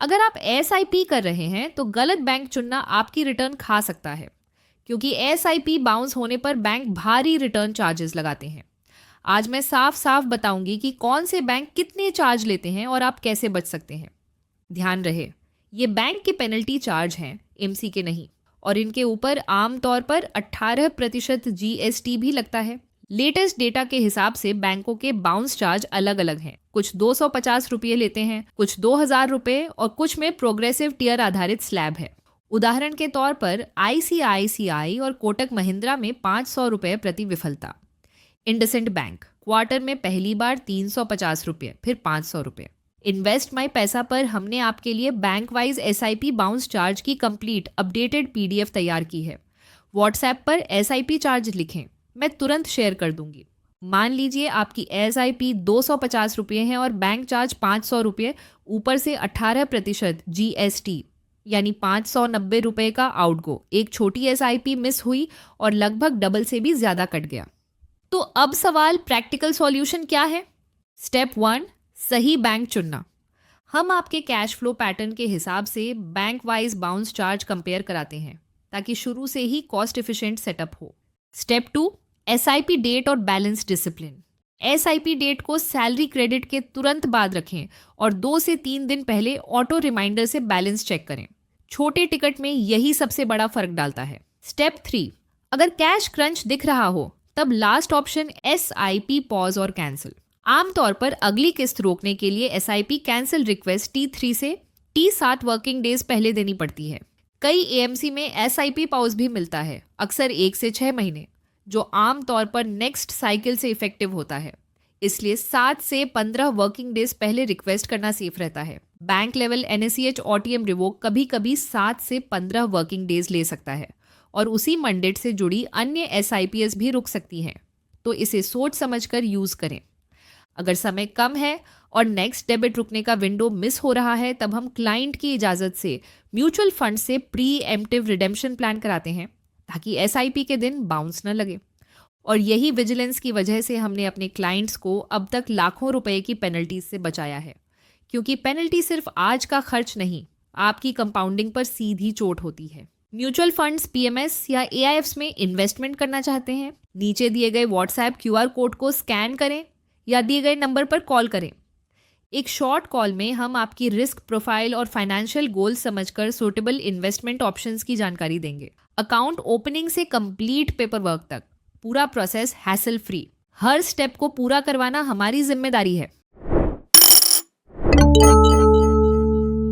अगर आप एसआईपी कर रहे हैं तो गलत बैंक चुनना आपकी रिटर्न खा सकता है, क्योंकि एसआईपी बाउंस होने पर बैंक भारी रिटर्न चार्जेस लगाते हैं। आज मैं साफ साफ बताऊंगी कि कौन से बैंक कितने चार्ज लेते हैं और आप कैसे बच सकते हैं। ध्यान रहे, ये बैंक के पेनल्टी चार्ज हैं, एमसी के नहीं, और इनके ऊपर आमतौर पर 18% जीएसटी भी लगता है। लेटेस्ट डेटा के हिसाब से बैंकों के बाउंस चार्ज अलग अलग हैं। कुछ 250 रुपये लेते हैं, कुछ 2000 रुपये और कुछ में प्रोग्रेसिव टियर आधारित स्लैब है। उदाहरण के तौर पर आईसीआईसीआई और कोटक महिंद्रा में 500 रुपये प्रति विफलता। इंडसेंड बैंक क्वार्टर में पहली बार 350 रुपये, फिर 500 रुपये। इन्वेस्ट माई पैसा पर हमने आपके लिए bank wise SIP bounce charge की कंप्लीट अपडेटेड पीडीएफ तैयार की है। व्हाट्सएप पर एसआईपी चार्ज लिखें, मैं तुरंत शेयर कर दूंगी। मान लीजिए आपकी एसआईपी 250 रुपये है और बैंक चार्ज 500 रुपये, ऊपर से 18% जीएसटी यानी 590 रुपये का आउटगो। एक छोटी एसआईपी मिस हुई और लगभग डबल से भी ज़्यादा कट गया। तो अब सवाल, प्रैक्टिकल सॉल्यूशन क्या है? स्टेप 1, सही बैंक चुनना। हम आपके कैश फ्लो पैटर्न के हिसाब से bank wise bounce charge compare कराते हैं ताकि शुरू से ही कॉस्ट एफिशिएंट सेटअप हो। स्टेप 2, एसआईपी डेट और बैलेंस डिसिप्लिन। एसआईपी डेट को सैलरी क्रेडिट के तुरंत बाद रखें और 2 से 3 दिन पहले ऑटो रिमाइंडर से बैलेंस चेक करें। छोटे टिकट में यही सबसे बड़ा फर्क डालता है। स्टेप 3, अगर कैश क्रंच दिख रहा हो तब लास्ट ऑप्शन एसआईपी पॉज और कैंसिल। आमतौर पर अगली किस्त रोकने के लिए एसआईपी कैंसिल रिक्वेस्ट T3 से T7 वर्किंग डेज पहले देनी पड़ती है। कई एएमसी में एसआईपी पॉज भी मिलता है, अक्सर 1 से 6 महीने, जो आमतौर पर नेक्स्ट साइकिल से इफेक्टिव होता है। इसलिए 7 से 15 वर्किंग डेज पहले रिक्वेस्ट करना सेफ रहता है। बैंक लेवल एनएसीएच ऑटीएम रिवोक कभी कभी 7 से 15 वर्किंग डेज ले सकता है और उसी मंडेट से जुड़ी अन्य एसआईपीएस भी रुक सकती हैं, तो इसे सोच समझकर यूज करें। अगर समय कम है और नेक्स्ट डेबिट रुकने का विंडो मिस हो रहा है, तब हम क्लाइंट की इजाज़त से म्यूचुअल फंड से प्री एम्प्टिव रिडेम्पशन प्लान कराते हैं ताकि एसआईपी के दिन बाउंस न लगे। और यही विजिलेंस की वजह से हमने अपने क्लाइंट्स को अब तक लाखों रुपए की पेनल्टीज से बचाया है, क्योंकि पेनल्टी सिर्फ आज का खर्च नहीं, आपकी कंपाउंडिंग पर सीधी चोट होती है। म्यूचुअल फंड्स, पीएमएस या एआईएफ्स में इन्वेस्टमेंट करना चाहते हैं? नीचे दिए गए व्हाट्सएप क्यूआर कोड को स्कैन करें या दिए गए नंबर पर कॉल करें। एक शॉर्ट कॉल में हम आपकी रिस्क प्रोफाइल और फाइनेंशियल गोल समझकर सूटेबल इन्वेस्टमेंट ऑप्शंस की जानकारी देंगे। अकाउंट ओपनिंग से कंप्लीट पेपर वर्क तक पूरा प्रोसेस हैसल फ्री। हर स्टेप को पूरा करवाना हमारी जिम्मेदारी है।